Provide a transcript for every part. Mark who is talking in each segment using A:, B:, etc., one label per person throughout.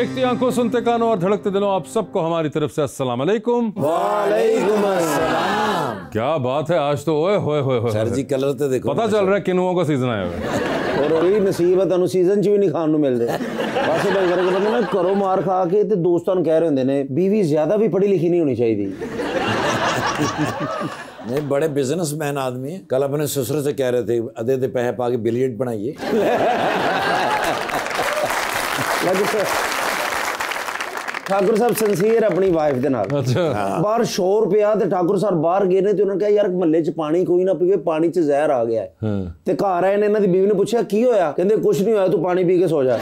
A: देखती आंखों, सुनते कानों और धड़कते दिलों, आप सबको हमारी तरफ से अस्सलाम वालेकुम।
B: वालेकुम अस्सलाम।
A: क्या बात है, आज तो ओए होए होए होए
B: सर जी कलर तो देखो,
A: पता चल रहा है किनुओं का सीजन आया हुआ है।
B: और यही नसीब है ਤੁਹਾਨੂੰ सीजन च भी नहीं खान ਨੂੰ ਮਿਲਦੇ। ਬਸ ਬਈ ਵਰਗੇ ਬੰਦੇ ਨਾ ਘਰੋਂ ਮਾਰ ਖਾ ਕੇ ਤੇ ਦੋਸਤਾਂ ਨੂੰ ਕਹਿ ਰਹੇ ਹੁੰਦੇ ਨੇ बीवी ज्यादा भी पढ़ी लिखी नहीं होनी चाहिए।
C: नहीं, बड़े बिजनेसमैन आदमी हैं। कल अपने ससुर से कह रहे थे आधे आधे पैसे पा के बिलियर्ड बनाइए।
B: ठाकुर साहब सिंसीयर अपनी वाइफ दे नाल।
A: अच्छा।
B: बाहर शोर पिया ते ठाकुर साहब बाहर गए ने ते उन्होंने कहा यार महल्ले च पानी कोई ना पीवे, पानी च जहर आ गया है। ते घर आए ने, इन्हां दी बीवी ने पूछा की होया, कहंदे कुछ नहीं होया, तू पानी पी के सो जा।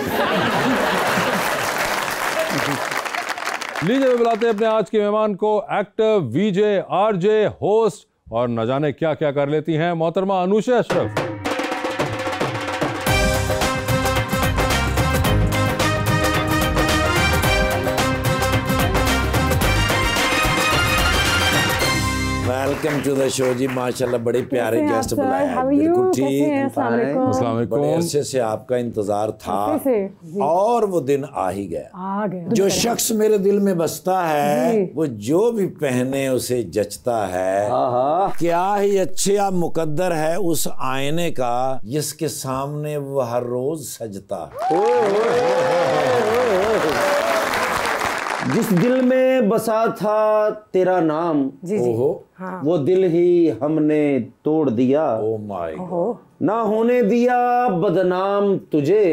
A: लीजिए बुलाते हैं अपने आज के मेहमान को, एक्टर, वीजे, आरजे, होस्ट और न जाने क्या क्या कर लेती हैं मोहतरमा Anusha Ashraf.
C: Welcome to the show ji, माशाल्लाह बड़े प्यारे गेस्ट बुलाए हैं। बिल्कुल ठीक।
A: अस्सलाम वालेकुम।
C: बड़े अरसे से आपका इंतजार था और वो दिन आ ही गया। जो शख्स मेरे दिल में बसता है वो जो भी पहने उसे जचता है। क्या ही अच्छा मुकद्दर है उस आईने का जिसके सामने वो हर रोज सजता है।
B: जिस दिल में बसा था तेरा नाम,
C: ओहो,
B: वो दिल ही हमने तोड़ दिया।
C: Oh my God.
B: ना होने दिया बदनाम तुझे,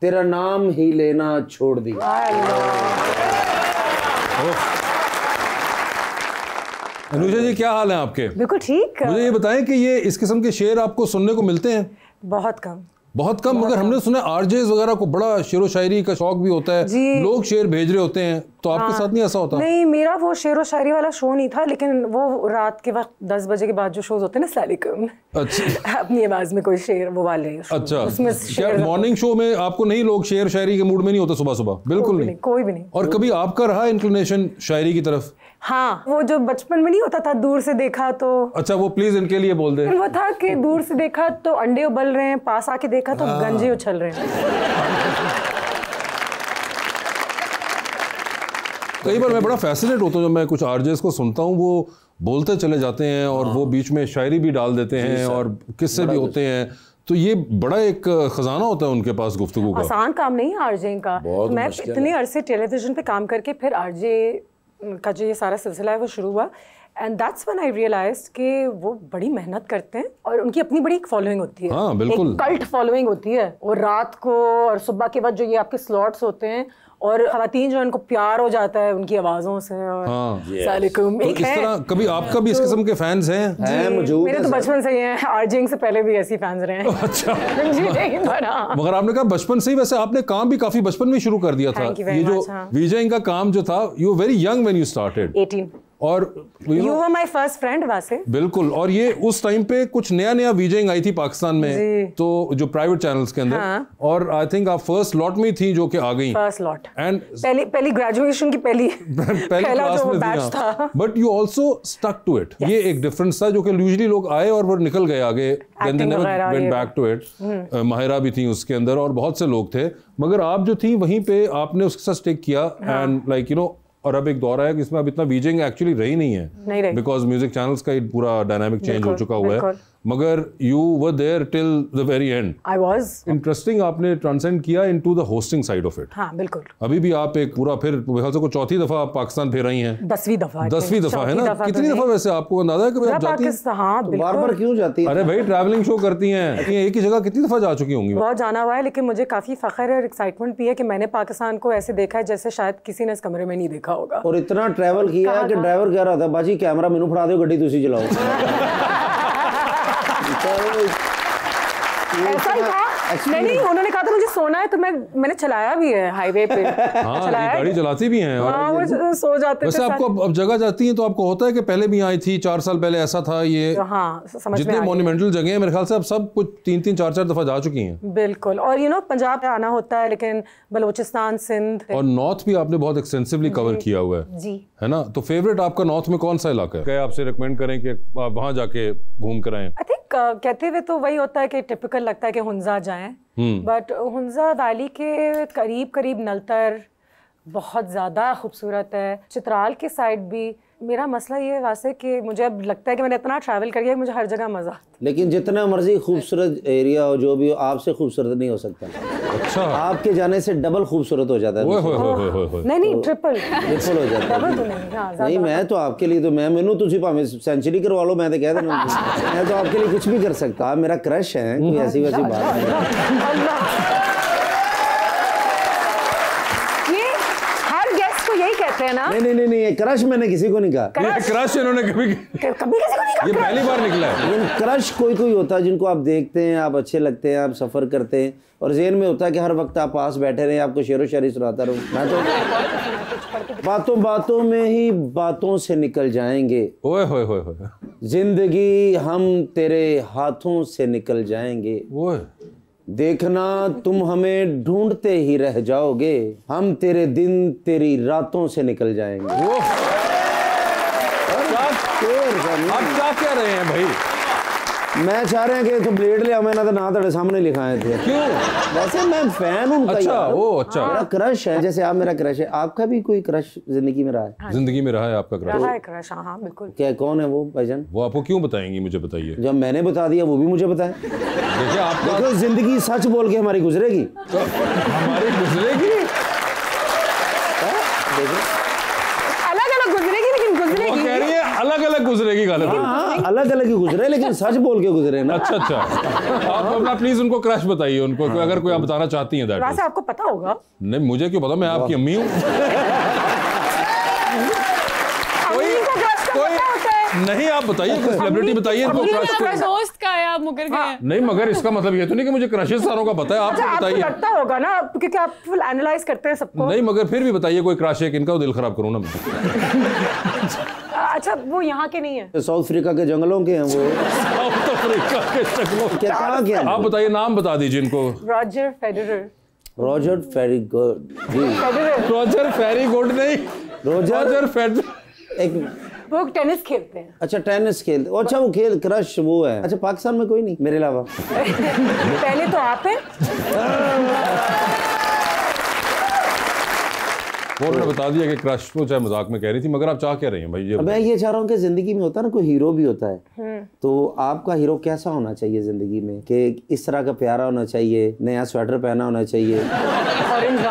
B: तेरा नाम ही लेना छोड़ दिया।
A: अनुषा जी क्या हाल है आपके?
D: बिल्कुल ठीक।
A: मुझे ये बताएं कि ये इस किस्म के शेर आपको सुनने को मिलते हैं?
D: बहुत कम।
A: बहुत कम, मगर हमने सुना आरजेस वगैरह को बड़ा शेरो शायरी का शौक भी होता है, लोग शेर भेज रहे होते हैं, तो आपके साथ नहीं ऐसा होता?
D: नहीं, मेरा वो शेरो शायरी वाला शो नहीं था, लेकिन वो रात के वक्त 10 बजे के बाद जो शोज होते हैं ना, सैलिकम,
A: अच्छा,
D: अपनी आवाज में कोई शेर, वो वाले।
A: अच्छा,
D: उसमें
A: क्या मॉर्निंग शो में आपको नहीं लोग शेर शायरी के मूड में नहीं होते सुबह सुबह? बिल्कुल नहीं,
D: कोई भी नहीं।
A: और कभी आपका रहा इंक्लिनेशन शायरी की तरफ?
D: हाँ, वो जो बचपन में नहीं होता था, दूर से देखा तो।
A: अच्छा, वो प्लीज इनके लिए बोल दे।
D: वो था कि दूर से देखा तो अंडे उबल रहे हैं, पास आके देखा तो गंजे उछल रहे हैं।
A: कई बार मैं बड़ा फैसिनेट होता हूँ जब मैं कुछ आरजेस को सुनता हूँ, वो बोलते चले जाते हैं और वो बीच में शायरी भी डाल देते हैं और किस्से भी होते हैं, तो ये बड़ा एक खजाना होता है उनके पास गुफ्तगू का।
D: आसान काम नहीं है आरजे का। मैं इतने अरसे टेलीविजन पे काम करके फिर आरजे का जो ये सारा सिलसिला है वो शुरू हुआ, and that's when I realized कि वो बड़ी मेहनत करते हैं और उनकी अपनी बड़ी एक फॉलोइंग होती है।
A: हाँ, बिल्कुल।
D: एक कल्ट फॉलोइंग होती है, और रात को और सुबह के बाद जो ये आपके स्लॉट्स होते हैं, और खवातीन जो इनको प्यार हो जाता है उनकी आवाज़ों से। और सलाम
A: तो इस तरह कभी आपका भी इस किस्म के फैंस हैं?
B: मौजूद
D: मेरे तो बचपन से ही हैं, आरजिंग से पहले भी ऐसी फैंस रहे हैं।
A: अच्छा।
D: बड़ा
A: मगर आपने कहा बचपन से ही, वैसे आपने काम भी काफी बचपन में शुरू कर दिया था। ये जो वीजिंग का काम जो था, you very young when you started.
D: 18।
A: और
D: you were my first friend वासे।
A: बिल्कुल, और ये उस टाइम पे कुछ नया वीजिंग आई थी पाकिस्तान में, तो जो प्राइवेट चैनल्स के अंदर, और आई थिंक आप फर्स्ट लॉट में थी जो कि आ गई।
D: फर्स्ट लॉट
A: एंड
D: पहली ग्रेजुएशन की पहली
A: क्लास में बैच था। But you also stuck to it. ये एक डिफरेंस था जो कि यूजुअली लोग आए और वो निकल गए आगे, then they never went back to it. Mahira भी थी उसके अंदर और बहुत से लोग थे, मगर आप जो थी वहीं पे आपने उसके साथ स्टिक किया। एंड लाइक यू नो, और अब एक दौर है कि इसमें अब इतना वीजिंग एक्चुअली रही नहीं है, बिकॉज म्यूजिक चैनल्स का पूरा डायनामिक चेंज हो चुका हुआ है, मगर you were there till the very end.
D: I was.
A: Interesting, आपने ट्रांसेंड किया into the hosting side of it.
D: हाँ, बिल्कुल।
A: अभी भी आप एक पूरा फिर मेरे ख्याल से को चौथी दफा आप पाकिस्तान फिर रही हैं।
D: 10वीं दफा।
A: 10वीं दफा है ना? कितनी दफा वैसे आपको अंदाजा है कि आप जाती हैं?
D: हाँ,
B: बार-बार क्यों जाती हैं?
A: अरे भाई, ट्रैवलिंग शो करती हैं, एक ही जगह कितनी दफा जा चुकी होंगी?
D: बहुत जाना हुआ है, लेकिन मुझे काफी फख्र और एक्साइटमेंट भी है कि मैंने पाकिस्तान को ऐसे देखा है जैसे शायद किसी ने इस कमरे में नहीं देखा होगा।
B: और इतना ट्रैवल किया है कि ड्राइवर कह रहा था बाजी कैमरा मैनू फड़ा दो, गड्डी तुसी चलाओ।
D: ऐसा ही था। नहीं, उन्होंने कहा था मुझे सोना है, तो मैंने चलाया भी है हाईवे पे।
A: हाँ, गाड़ी चलाती भी हैं।
D: हाँ, वो सो जाते थे।
A: वैसे आपको अब जगह जाती हैं तो आपको होता है कि पहले भी आई थी, 4 साल पहले ऐसा था ये?
D: हाँ, समझ में
A: जितने मॉन्यूमेंटल जगह हैं मेरे ख्याल से अब सब कुछ 3-3, 4-4 दफा जा चुकी हैं।
D: बिल्कुल। और यू नो, पंजाब आना होता है, लेकिन बलोचिस्तान, सिंध और
A: नॉर्थ भी आपने बहुत एक्सटेंसिवली कवर किया हुआ है
D: जी,
A: है ना? तो फेवरेट आपका नॉर्थ में कौन सा इलाका है? क्या आपसे रिकमेंड करें कि आप वहाँ जाके घूम कर आएं?
D: आई थिंक कहते हुए तो वही होता है कि टिपिकल लगता है कि हुंजा जाएं, बट हुंजा वैली के करीब करीब नलतर, बहुत ज़्यादा खूबसूरत है। चित्राल के साइड भी मेरा मसला ये है वैसे कि मुझे अब लगता है कि मैंने इतना ट्रैवल कर लिया, मुझे हर जगह मज़ा आता है।
B: लेकिन जितना मर्जी खूबसूरत एरिया हो, जो भी हो, आपसे खूबसूरत नहीं हो सकता।
A: अच्छा,
B: आपके जाने से डबल खूबसूरत हो जाता है।
D: नहीं, ट्रिपल
B: हो जाता है। नहीं, मैं तो आपके लिए तो मैनू तुझी भावें सेंचुरी करवा लो, मैं तो कह देना मैं तो आपके लिए कुछ भी कर सकता। आप मेरा क्रश है, कोई ऐसी वैसी बात नहीं।
D: यही कहते हैं ना?
B: नहीं, क्रश मैंने किसी को नहीं कहा।
A: क्रश इन्होंने कभी
D: किसी को नहीं कहा।
A: ये पहली बार निकला है।
B: लेकिन क्रश कोई होता है जिनको आप देखते हैं, आप अच्छे लगते हैं, आप सफर करते हैं और ज़हन में होता है कि हर वक्त आप पास बैठे रहे, आपको शेरो शायरी सुनाता रहूं। मैं तो बातों में ही बातों से निकल जाएंगे।
A: ओए होए होए होए,
B: जिंदगी हम तेरे हाथों से निकल जाएंगे।
A: ओए
B: देखना तुम हमें ढूंढते ही रह जाओगे, हम तेरे दिन तेरी रातों से निकल जाएंगे।
A: वो आप क्या कह रहे हैं भाई?
B: मैं चाह रहे हैं कि तो ब्लेड ले, मैंने तो ना तेरे सामने लिखाए थे।
A: क्यों?
B: वैसे मैं फैन हूं उनका।
A: अच्छा, वो अच्छा।
B: मेरा क्रश है, जैसे आप मेरा क्रश है। आपका भी कोई क्रश जिंदगी में रहा है?
A: जिंदगी में रहा है आपका
D: क्रश? हाँ बिल्कुल।
B: क्या, कौन है वो भाईजान?
A: वो आपको क्यों बताएंगी? मुझे बताइए।
B: जब मैंने बता दिया वो भी मुझे बताएं।
A: देखिए आपका
B: देखो, जिंदगी सच बोल के हमारी गुजरेगी।
A: तो हमारी गुजरेगी,
D: अलग-अलग गुजरेगी, लेकिन गुजरेगी।
A: वो कह रही है अलग-अलग गुजरेगी गालिब।
B: हाँ, अलग-अलग ही गुजरे, लेकिन सच बोल के गुजरे ना।
A: अच्छा, आप अपना प्लीज उनको क्रश बताइए, उनको अगर कोई आप बताना चाहती हैं।
D: वैसे आपको पता होगा।
A: नहीं, मुझे क्यों पता, मैं आपकी अम्मी हूँ। नहीं, आप बताइए, कोई सेलिब्रिटी बताइए इनको क्रश।
E: दोस्त का है, आप मुकर गए।
A: नहीं, मगर इसका मतलब ये तो नहीं कि मुझे क्रशेस सारों का पता है। आप बताइए।
D: लगता होगा ना, क्योंकि आप फुल एनालाइज करते हैं सबको।
A: नहीं, मगर फिर भी बताइए कोई क्रश है इनका, दिल खराब करूँ ना मैं।
D: अच्छा, वो यहाँ के नहीं है,
B: साउथ अफ्रीका के जंगलों के हैं वो।
A: साउथ अफ्रीका के जंगलों के?
B: क्या
A: आप बताइए, नाम बता दीजिए इनको।
D: Roger Federer.
B: रॉजर फेरीगोड जी।
A: रॉजर फेरीगोड नहीं, रॉजर फेडरर।
B: एक
D: वो टेनिस खेलते हैं।
B: अच्छा, टेनिस खेलते। अच्छा, वो खेल क्रश वो है। अच्छा, पाकिस्तान में कोई नहीं मेरे अलावा?
D: पहले तो आप हैं।
A: वो उन्होंने बता दिया कि क्रश, वो चाहे मजाक में कह रही थी, मगर आप चाह क्या रहे हैं भाई? ये
B: मैं ये चाह रहा हूँ कि जिंदगी में होता है ना, कोई हीरो भी होता है, तो आपका हीरो कैसा होना चाहिए जिंदगी में? कि इस तरह का प्यारा होना चाहिए, नया स्वेटर पहना होना चाहिए, ऑरेंज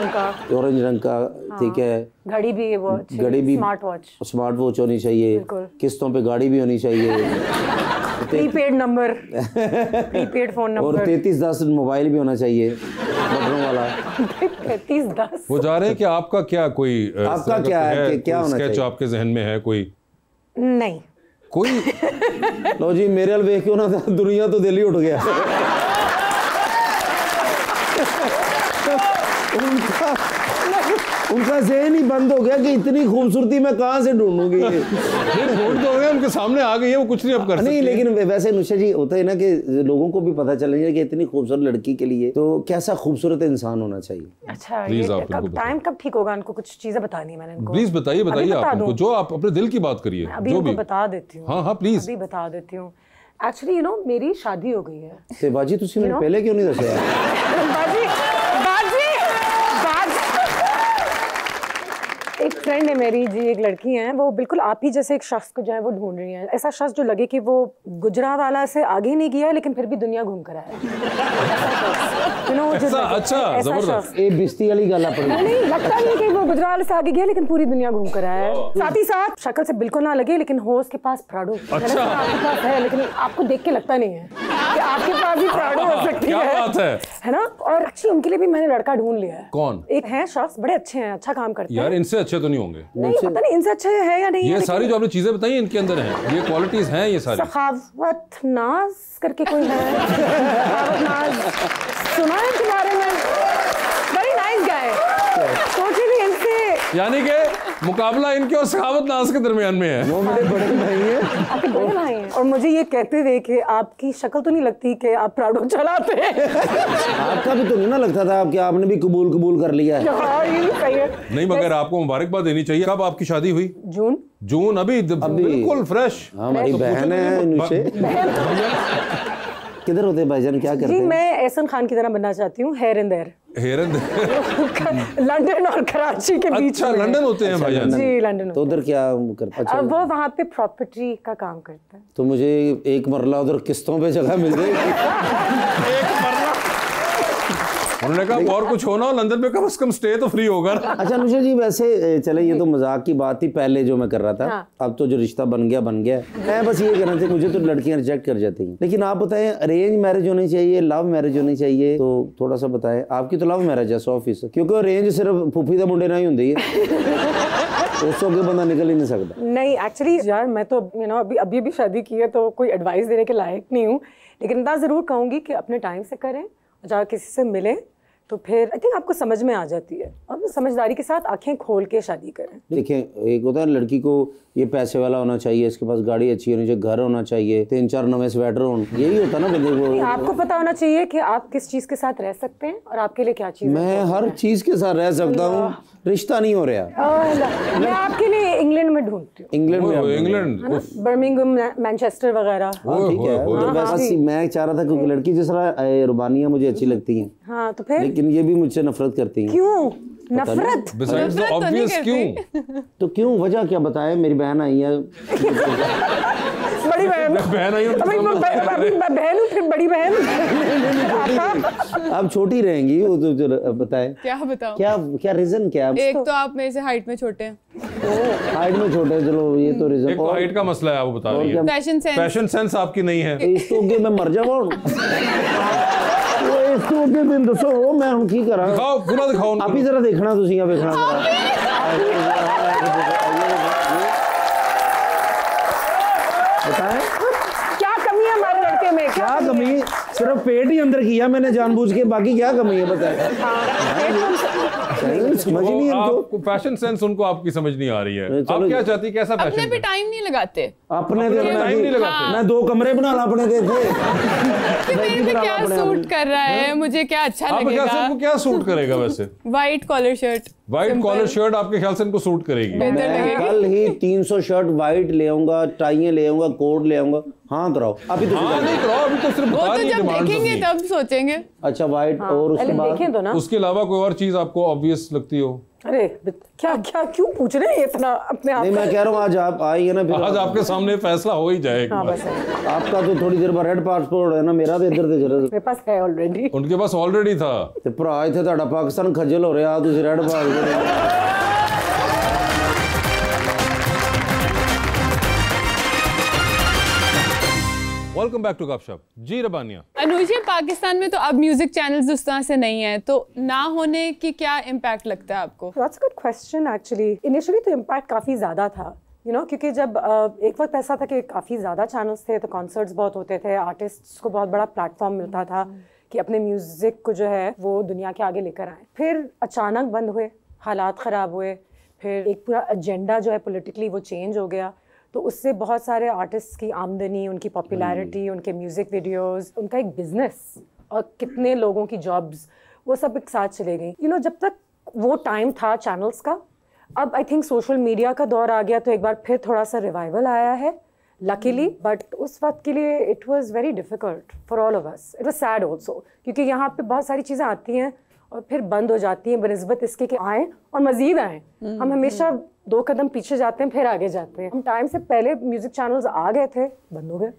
B: रंग का, ठीक है,
D: घड़ी भी स्मार्ट वॉच
B: होनी चाहिए, किस्तों पे गाड़ी भी होनी चाहिए,
D: prepaid number, prepaid phone number,
B: और 3310 मोबाइल भी होना चाहिए, बटनों वाला।
D: 3310।
A: वो जा रहे हैं कि आपका क्या, कोई
B: आपका क्या है, क्या होना चाहिए?
A: स्केच आपके जहन में है कोई?
D: नहीं
A: कोई।
B: लो जी, मेरे वाल देख के ना दुनिया तो दिल ही उठ गया। उनका ज़हन ही बंद हो गया कि इतनी खूबसूरती मैं कहाँ से ढूंढूंगी।
A: ढूंढ तो उनके सामने आ गई है, वो कुछ नहीं अब कर सकती।
B: नहीं, लेकिन वैसे नुशा जी, होता है ना कि लोगों को भी पता चल कि इतनी खूबसूरत लड़की के लिए तो कैसा खूबसूरत इंसान होना चाहिए।
D: अच्छा, टाइम कब ठीक होगा? उनको कुछ चीजें बतानी है मैंने इनको।
A: प्लीज बताइए आप उनको, जो आप अपने दिल की बात करिए।
D: अभी उनको बता देती हूँ।
A: हाँ प्लीज
D: अभी बता देती हूँ। एक्चुअली मेरी शादी हो गई है।
B: ते बाजी तुसी मैंने पहले क्यों नहीं दस्या?
D: एक फ्रेंड है मेरी जी, एक लड़की है, वो बिल्कुल आप ही जैसे एक शख्स को जो है वो ढूंढ रही है। ऐसा शख्स जो लगे कि वो गुजरावाला से आगे नहीं गया लेकिन फिर भी दुनिया घूम कर आया।
A: अच्छा, जबरदस्त।
B: ये बिस्ती वाली गाला पड़ी।
D: नहीं, लगता नहीं कि वो गुजरावाला से आगे गया लेकिन पूरी दुनिया घूम कर आया है। साथ ही साथ शक्ल से बिल्कुल ना लगे, लेकिन हो उसके पास प्राडो।
A: अच्छा,
D: आपके पास है लेकिन आपको देख के लगता नहीं है कि आपके पास भी प्राडो हो सकती है।
A: क्या बात
D: है ना? और एक्चुअली उनके लिए भी मैंने लड़का ढूंढ लिया है।
A: कौन?
D: एक है शख्स, बड़े अच्छे हैं, अच्छा काम करते हैं।
A: यार इनसे अच्छे तो नहीं होंगे।
D: नहीं, पता नहीं इनसे अच्छे है या नहीं।
A: ये सारी जो आपने चीजें बताई इनके अंदर हैं, ये क्वालिटीज हैं ये सारी।
D: सखावत नाज करके कोई है, सखावत नाज सुना है इनके बारे में? Very nice guy. सोचिए भी इनसे,
A: यानी कि मुकाबला इनके और सखावत नाज के दरमियान में है।
B: वो मेरे बड़े भाई हैं।
D: आपके बड़े भाई हैं। और मुझे ये कहते हुए कि आपकी शक्ल तो नहीं लगती कि आप प्राडो चलाते हैं।
B: आपका भी तो नहीं ना लगता था कि आपने भी कबूल कर लिया है।
D: हाँ, ये भी सही है।
A: नहीं, मगर आपको मुबारकबाद देनी चाहिए। कब आपकी शादी हुई?
D: जून।
A: अभी बिल्कुल फ्रेश।
B: हमारी बहन है नुशे। किधर होते हैं भाईजान, क्या करते हैं?
D: जी मैं एहसान खान की तरह बनना चाहती हूँ, here and there.
A: Here and
D: London और कराची के बीच।
A: अच्छा लंदन होते हैं भाईजान?
D: जी लंदन।
B: तो उधर क्या करते हैं?
D: अच्छा वो वहाँ पे प्रॉपर्टी का काम करता है।
B: तो मुझे एक मरला उधर किस्तों पे जगह मिल गई।
A: उन्होंने कहा और कुछ होना हो लंदन में कम से कम स्टे तो फ्री होगा।
B: अच्छा अनुजा जी वैसे चले ये तो मजाक की बात थी पहले जो मैं कर रहा था। हाँ। अब तो जो रिश्ता बन गया मैं बस ये कहना था, मुझे तो लड़कियां रिजेक्ट कर जाती हैं, लेकिन आप बताएं अरेंज मैरिज होनी चाहिए लव मैरिज होनी चाहिए, तो थोड़ा सा बताएं। आपकी तो लव मैरिज है 100%, क्योंकि अरेंज सिर्फ फूफी का मुंडे ना ही होंगी है उससे के बंदा निकल ही नहीं सकता।
D: नहीं एक्चुअली यार मैं तो अभी भी शादी की है तो कोई एडवाइस देने के लायक नहीं हूँ, लेकिन इतना ज़रूर कहूँगी कि अपने टाइम से करें, जहाँ किसी से मिलें तो फिर आई थिंक आपको समझ में आ जाती है, और समझदारी के साथ आंखें खोल के शादी करें।
B: देखें एक होता है लड़की को ये पैसे वाला होना चाहिए, इसके पास गाड़ी अच्छी होनी चाहिए, घर होना चाहिए, 3-4 नवे स्वेटर हो, यही होता है ना बंदे को।
D: आपको पता होना चाहिए कि आप किस चीज के साथ रह सकते हैं और आपके लिए क्या चीज।
B: मैं हर चीज के साथ रह सकता हूँ, रिश्ता नहीं हो रहा।
D: मैं आपके लिए इंग्लैंड में ढूंढती हूँ।
A: इंग्लैंड
D: बर्मिंघम मैनचेस्टर वगैरह।
B: ठीक है मैं चाह रहा था क्योंकि लड़की जिस तरह रुबानियाँ मुझे अच्छी लगती हैं।
D: हाँ तो फिर
B: लेकिन ये भी मुझसे नफरत करती हैं।
D: क्यों नफरत?
B: तो क्यों वजह क्या बताएं? मेरी बहन आई है।
D: बड़ी बहन आई है। बहन हूँ फिर बड़ी बहन।
B: आप छोटी रहेंगी वो तो बताएं।
E: क्या बताऊं?
B: क्या रीजन क्या?
E: एक तो आप मेरे से हाइट में छोटे हैं।
B: हाइट में छोटे, चलो ये तो रीजन।
A: एक तो हाइट का मसला है आप बता रही हैं। फैशन सेंस आपकी नहीं है।
B: इसको मैं मर जाऊँ इसको दिन दसो मैं हम की करा।
A: दिखाओ पूरा दिखाओ।
B: आप ही जरा देखना तुसी आप देखना बताएं
D: क्या कमी है हमारे लड़के में?
B: क्या कमी? सिर्फ पेट ही अंदर किया मैंने जानबूझ के, बाकी क्या कमी है बताएं। समझ नहीं
A: आपको फैशन सेंस उनको आपकी समझ नहीं आ रही है। आप क्या चाहती, कैसा फैशन?
E: अपने पे टाइम नहीं लगाते।
B: अपने टाइम नहीं लगाते। मैं 2 कमरे बना ला अपने देखे
E: मेरे पे क्या सूट कर रहा है, मुझे क्या अच्छा लगेगा।
A: आपको क्या सूट करेगा वैसे?
E: White collar shirt.
A: White collar shirt आपके ख्याल से इनको सूट करेगी?
B: मैं कल ही 300 शर्ट व्हाइट ले आऊंगा, टाइयां ले आऊंगा, कोट ले आऊंगा। हाँ कराओ अभी तो
A: नहीं कराओ, अभी तो सिर्फ बता रही है।
E: जब देखेंगे तब सोचेंगे।
B: अच्छा व्हाइट और उसके बाद
D: देखें तो ना।
A: उसके अलावा कोई और चीज आपको ऑब्वियस लगती हो?
D: अरे क्या क्यों पूछ रहे हैं इतना अपने आप?
B: नहीं मैं कह रहा हूँ आज आप आइए ना, फिर
A: आज आपके सामने फैसला हो ही जाएगा।
D: हाँ, बस
B: आपका तो थोड़ी देर बाद रेड पासपोर्ट है ना, मेरा तो इधर से
D: मेरे पास है ऑलरेडी।
A: उनके पास ऑलरेडी था।
B: ते भरा इत्थे ਤੁਹਾਡਾ पाकिस्तान खज्जल हो रहा तुसी red passport.
A: Welcome back to Gupshup. जी रबानिया।
E: अनुज जी पाकिस्तान में तो अब म्यूजिक चैनल्स उस तरह से नहीं है, तो ना होने की क्या इम्पैक्ट लगता है आपको?
D: That's a good question actually. Initially तो इम्पैक्ट काफ़ी ज़्यादा था, क्योंकि जब एक वक्त ऐसा था कि काफ़ी ज़्यादा चैनल्स थे तो कॉन्सर्ट्स बहुत होते थे, आर्टिस्ट्स को बहुत बड़ा प्लेटफॉर्म मिलता था कि अपने म्यूज़िक को जो है वो दुनिया के आगे लेकर आए। फिर अचानक बंद हुए, हालात ख़राब हुए, फिर एक पूरा एजेंडा जो है पॉलिटिकली वो चेंज हो गया, तो उससे बहुत सारे आर्टिस्ट की आमदनी, उनकी पॉपुलैरिटी, उनके म्यूज़िक वीडियोस, उनका एक बिजनेस और कितने लोगों की जॉब्स, वो सब एक साथ चले गई। जब तक वो टाइम था चैनल्स का, अब आई थिंक सोशल मीडिया का दौर आ गया तो एक बार फिर थोड़ा सा रिवाइवल आया है लकीली, बट उस वक्त के लिए it was very difficult for all of us. It was sad also, क्योंकि यहाँ पे बहुत सारी चीज़ें आती हैं और फिर बंद हो जाती हैं बनिस्बत इसके कि आएँ और मज़ीद आएँ। हम हमेशा 2 कदम पीछे जाते हैं फिर आगे जाते हैं। हम टाइम से पहले म्यूजिक चैनल्स आ गए थे, बंद हो गए।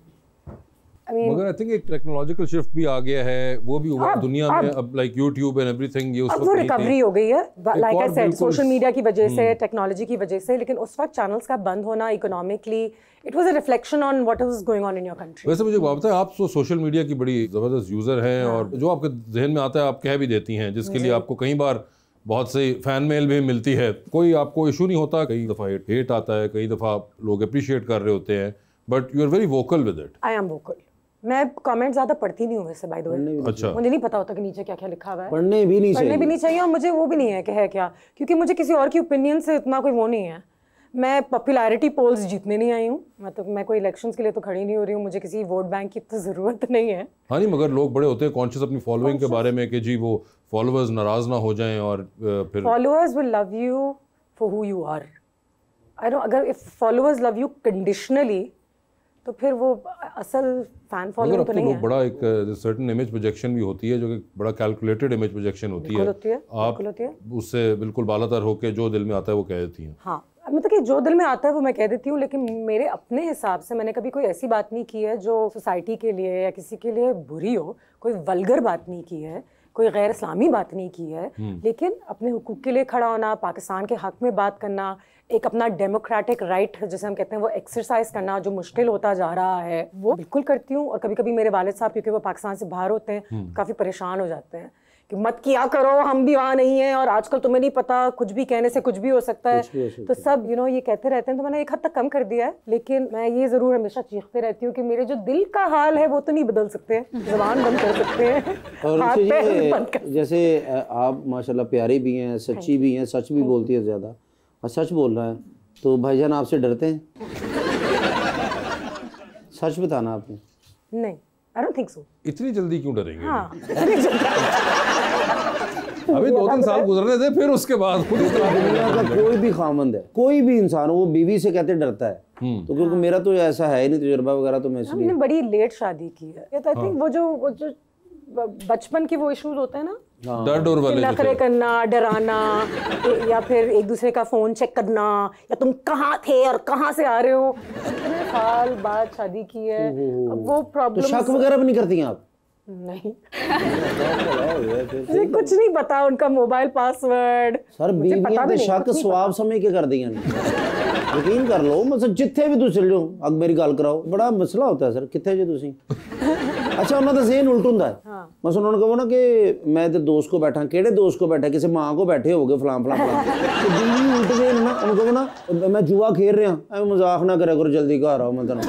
A: मगर आई थिंक एक टेक्नोलॉजिकल शिफ्ट भी आ गया है, वो भी हुआ दुनिया में अब लाइक यूट्यूब एंड एवरीथिंग। ये उस वक्त
D: वो रिकवरी हो गई है like I said social media की वजह से, टेक्नोलॉजी की वजह से, लेकिन उस वक्त चैनल्स का बंद होना economically it was a reflection on what was going on in your country.
A: वैसे मुझे बात है, आप तो सोशल मीडिया की बड़ी ज़बरदस्त यूज़र हैं और जो आपके जहन में आता है आप कह भी देती हैं, जिसके लिए आपको कई बार बहुत सी फैन मेल भी मिलती है। कोई आपको इशू नहीं होता? कई दफ़ा हेट आता है, कई दफ़ा लोग अप्रिशिएट कर रहे होते हैं, but you are very vocal with it.
D: I am vocal. मैं कमेंट ज्यादा पढ़ती नहीं हूँ वैसे, बाय द वे।
A: अच्छा।
D: मुझे नहीं पता होता कि नीचे क्या क्या लिखा हुआ है।
B: पढ़ने भी नहीं
D: चाहिए और मुझे वो भी नहीं है कि है क्या, क्योंकि मुझे किसी और की ओपिनियन से इतना कोई वो नहीं है। मैं पॉपुलैरिटी पोल्स जीतने नहीं आई हूँ, मतलब मैं कोई इलेक्शंस के लिए तो खड़ी नहीं हो रही हूँ, मुझे किसी वोट बैंक की तो ज़रूरत नहीं है।
A: हाँ नहीं, मगर लोग बड़े होते हैं कॉन्शियस अपनी फॉलोइंग के बारे में कि जी वो फॉलोअर्स नाराज ना हो जाएं और फिर
D: followers will love you for who you are. I don't, अगर if followers love you conditionally तो फिर वो असल फैन फॉलोइंग तो नहीं है।
A: बड़ा एक सर्टेन इमेज प्रोजेक्शन भी होती है जो कि बड़ा कैलकुलेटेड इमेज प्रोजेक्शन होती है। आप उससे बिल्कुल बालातर होकर जो दिल में आता है वो कह देती हैं।
D: हाँ, मतलब कि जो दिल में आता है वो मैं कह देती हूँ, लेकिन मेरे अपने हिसाब से मैंने कभी कोई ऐसी बात नहीं की है जो सोसाइटी के लिए या किसी के लिए बुरी हो, कोई वल्गर बात नहीं की है, कोई गैर इस्लामी बात नहीं की है, लेकिन अपने हुकूक के लिए खड़ा होना, पाकिस्तान के हक में बात करना, एक अपना डेमोक्रेटिक राइट जैसे हम कहते हैं वो एक्सरसाइज करना जो मुश्किल होता जा रहा है, वो बिल्कुल करती हूँ। और कभी कभी मेरे वालिद साहब क्योंकि वो पाकिस्तान से बाहर होते हैं काफ़ी परेशान हो जाते हैं कि मत किया करो, हम भी वहाँ नहीं हैं और आजकल तुम्हें नहीं पता, कुछ भी कहने से कुछ भी हो सकता है। तो सब ये कहते रहते हैं, तो मैंने एक हद तक कम कर दिया है। लेकिन मैं ये ज़रूर हमेशा चीखते रहती हूँ कि मेरे जो दिल का हाल है वो तो नहीं बदल सकते, ज़बान बंद कर सकते हैं
B: और हाथ पैर बंद कर। जैसे आप माशाल्लाह प्यारी भी हैं, सच्ची भी हैं, सच भी बोलती है ज़्यादा, और सच बोल रहा है तो भाईजान आपसे डरते हैं? सच बताना आपने।
D: नहीं, आई डोंट थिंक सो।
A: इतनी जल्दी क्यों डरेंगे?
D: हाँ,
A: अभी 2-3 साल गुजरने दे, फिर उसके बाद खुद
B: दुनिया का कोई भी खामंद है, कोई भी इंसान वो बीवी से कहते डरता है, तो क्योंकि मेरा तो ऐसा है ही नहीं तजुर्बा वगैरह, तो मैं इसलिए
D: हमने बड़ी लेट शादी की है। तो आई थिंक वो जो बचपन के वो इश्यूज होते हैं ना,
A: डर वाले
D: नखरे करना, डराना, या फिर एक दूसरे का फोन चेक करना, या तुम कहाँ थे और कहाँ से आ रहे हो, इतने साल बाद शादी की है, अब वो प्रॉब्लम।
B: तो शक वगैरह भी नहीं करती हैं आप?
D: नहीं मुझे कुछ नहीं पता उनका मोबाइल पासवर्ड।
B: सर बीवियां ते शक स्वाब समझ के कर दियां, यकीन कर लो, मतलब जिथे भी तू चल जाओ अग मेरी गल कराओ, बड़ा मसला होता है सर, किथे जे तुसी। अच्छा उन्होंने तो ज़हन उल्ट हुंदा है। बस उन्होंने कहो ना कि मैं तो दोस्त को बैठा, केड़े दोस्त को बैठा, किसी माँ को बैठे होगे फलां फलां फलां, तो बीवी उल्ट गए ना, उन्होंने कहो ना मैं जुआ खेल रहा, ऐ मजाक ना करे करो, जल्दी घर आओ मैं तुहानू।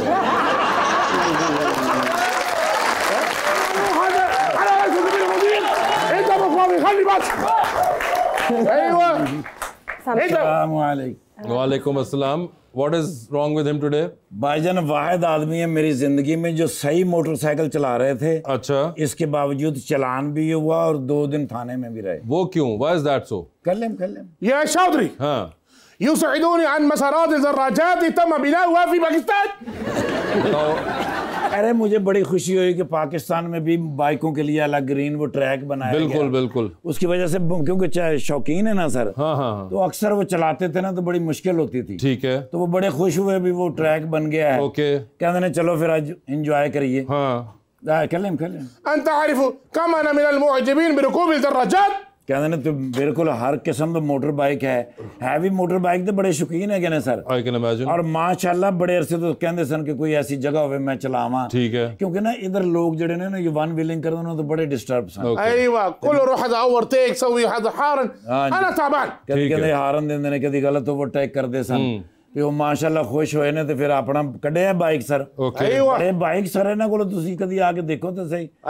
A: वालेकुम अस्सलाम। What is wrong with him today?
C: भाईजान वाहिद आदमी है मेरी जिंदगी में जो सही मोटरसाइकिल चला रहे थे।
A: अच्छा।
C: इसके बावजूद चलान भी हुआ और 2 दिन थाने में भी रहे।
A: वो क्यों? Why is that so?
C: कल्लम
F: या चौधरी।
A: हाँ।
F: युसइदूनी अन मसारात ज़र्राजात तम बिनाउहा फी पाकिस्तान।
C: अरे मुझे बड़ी खुशी हुई कि पाकिस्तान में भी बाइकों के लिए अलग ग्रीन वो ट्रैक बनाया
A: बिल्कुल बिल्कुल।
C: उसकी वजह से क्योंकि शौकीन है ना सर,
A: हाँ।
C: तो अक्सर वो चलाते थे ना तो बड़ी मुश्किल होती थी।
A: ठीक है।
C: तो वो बड़े खुश हुए भी वो ट्रैक बन गया है।
A: ओके।
C: कहते चलो फिर आज एंजॉय करिए।
A: हाँ।
C: कल्लम
F: अंत आरिफु कम अना मिनल मुअज्जिबीन बिरुकूबिल ज़र्राजात।
C: कहते ने तो बिल्कुल हर किस्म का मोटर बाइक है भी मोटर बाइक तो बड़े शौकीन है ना सर।
A: I can imagine.
C: और माशाल्लाह बड़े अरसे तो कहते सन कि कोई ऐसी जगह हो मैं चलावा।
A: ठीक है।
C: क्योंकि ना इधर लोग जड़े ने ना ये वन व्हीलिंग करते हैं तो बड़े डिस्टर्ब सन।
F: अयवा कुल रोह हद ओवरटेक सवी हद हारन अना ताबान।
C: कहते हारन देंदे ने कदी गलत ओवरटेक कर दे सन। ਤੇ ਉਹ ਮਾਸ਼ਾਅੱਲਾ ਖੁਸ਼ ਹੋਏ ਨੇ ਤੇ ਫਿਰ ਆਪਣਾ ਕੱਢਿਆ ਬਾਈਕ ਸਰ। ਇਹ ਬਾਈਕ ਸਰ ਇਹਨਾਂ ਕੋਲ ਤੁਸੀਂ ਕਦੀ ਆ ਕੇ ਦੇਖੋ ਤਾਂ ਸਹੀ।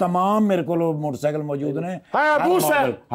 C: तमाम ਮੇਰੇ ਕੋਲ ਮੋਟਰਸਾਈਕਲ ਮੌਜੂਦ ਨੇ।
F: हायाबूसा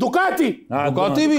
F: दुकाती
A: भी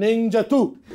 F: निंजा 2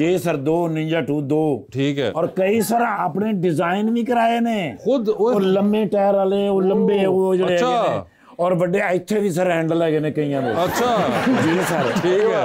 C: जी सर 2 निंजा 2 2
A: ठीक है।
C: और कई सर आपने डिजाइन भी कराए ने
A: खुद
C: वो लंबे टायर वाले वो लंबे वो जो
A: अच्छा।
C: और बड़े इत्थे भी सर हैंडल है ने कईयां दे।
A: अच्छा
C: जी सर
A: ठीक है।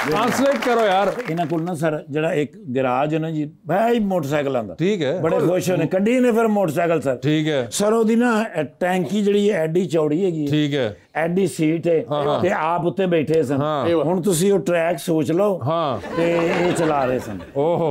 A: ट्रांसलेट करो यार।
C: इन्हां कोल ना सर जड़ा एक गैराज है ना जी भाई मोटरसाइकिल आंदा।
A: ठीक है।
C: बड़े खुश होने कड्डी ने फिर मोटरसाइकिल सर।
A: ठीक है।
C: सर ओदी ना टैंकी जड़ी एडी चौड़ी हैगी।
A: ठीक है।
C: एडी सीट है ते आप उत्ते बैठे सन। हुन तुसी ओ ट्रैक सोच लो।
A: हां
C: ते ये चला रहे सन।
A: ओहो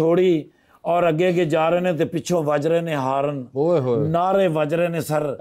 C: थोड़ी और अगे के जा रहे ने ते पिछों वज रहे ने हारन नारे वज रहे ने सर।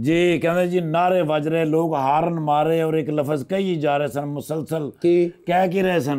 C: जी कहते जी नारे वज रहे लोग हारन मारे और एक लफ्ज कही जा रहे सन मुसलसल क्या की रहे सन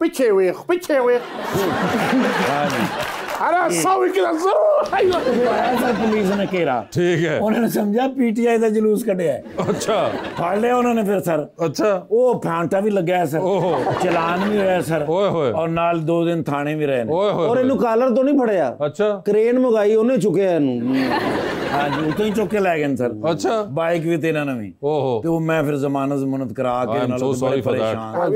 F: पीछे हुए अरे सौवी की
C: ऐसा पुलिस ने घेरा।
A: ठीक है।
C: उन्होंने समझा पीटीआई का जुलूस कढ़िया है।
A: अच्छा
C: फाड़ लिया उन्होंने फिर सर।
A: अच्छा
C: वो फांटा भी लगा है सर। चलान भी होया सर। और नाल 2 दिन थाने भी रहे।
B: और इन्हू कालर तो नहीं फड़िया।
A: अच्छा
B: क्रेन मंगाई उन्हें चुके इन्हू
C: हाँ जी उतो ही चुक के लै गए सर।
A: अच्छा
C: बाइक भी तेना नवी
A: ओहो
C: तो मैं फिर जमानत करा के
A: I'm so sorry for that.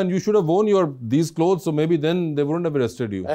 A: and you should have worn these clothes so maybe then they wouldn't have arrested you.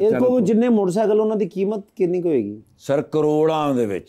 B: ਇਹੋ ਜਿੰਨੇ ਮੋਟਰਸਾਈਕਲ ਉਹਨਾਂ ਦੀ ਕੀਮਤ ਕਿੰਨੀ ਕੁ ਹੋਏਗੀ
C: सर करोड़ां दे विच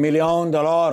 C: million dollar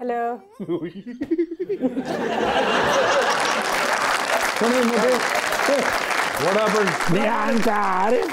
D: hello
A: What happened?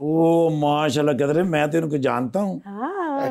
C: ओ माशाल्लाह कदरे मैं तेरे को जानता हूँ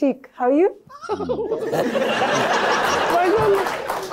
D: ठीक how are you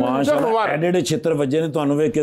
C: माशाल्लाह एडे छित्र बजे ने ਤੁਹਾਨੂੰ ਵੇਖ ਕੇ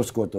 C: उसको तो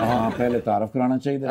C: हाँ पहले तारफ कराना चाहिए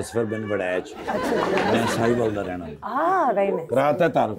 C: असफर बिन बड़ैच मैं साहिवाल दा रहना
D: very nice
C: कराता है तारफ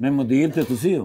C: मैं मुदीर थे तुसी हो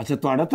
C: अच्छा ਤੁਹਾਡਾ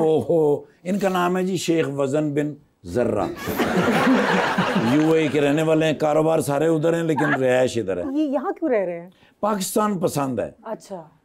C: ओहो इनका नाम है जी शेख वजन बिन जर्रा यूएई के रहने वाले हैं कारोबार सारे उधर हैं लेकिन रिहायश इधर है
D: ये यहाँ क्यों रह रहे हैं
C: पाकिस्तान पसंद है
D: अच्छा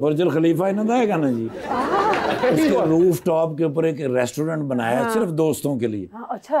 C: बुर्जुल खलीफा इन्हों दा है ना जी उसके रूफ टॉप के ऊपर एक रेस्टोरेंट बनाया है सिर्फ दोस्तों के लिए
D: अच्छा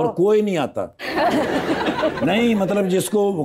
C: और कोई नहीं आता नहीं मतलब जिसको वो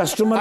C: कस्टमर